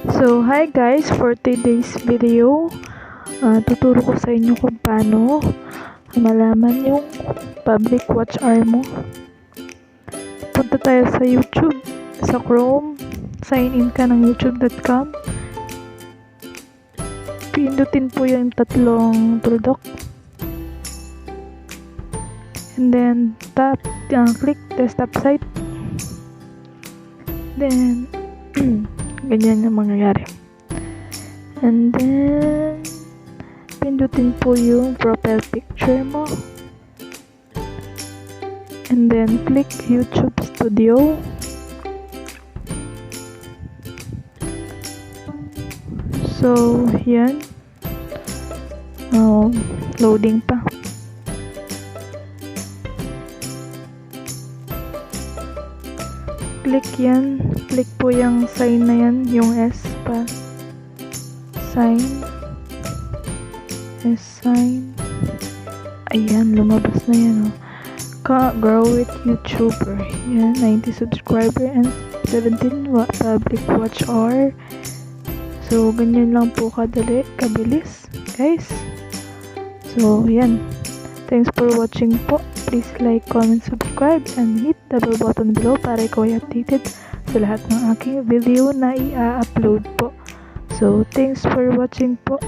So, hi guys, for today's video, tuturo ko sa inyo kung paano malaman yung public watch hour mo. Punta tayo sa YouTube, sa Chrome, sign in ka ng youtube.com. Pindutin po yung tatlong tuldok. And then, click desktop site. Then, ganyan yung mangyayari. And then, pindutin po yung profile picture mo. And then, click YouTube Studio. So, yan. Loading pa. Click yan. Click po yung sign na yan. Yung S pa. Sign. S sign. Ayan, lumabas na yan. Grow with YouTuber. Yan, 90 subscriber and 17 public watch hour. So, ganyan lang po kadali, kabilis, guys. So, yan. Thanks for watching po. Please like, comment, subscribe, and hit the bell button below para ikaw ay updated sa lahat ng aking video na i-upload po. So, thanks for watching po.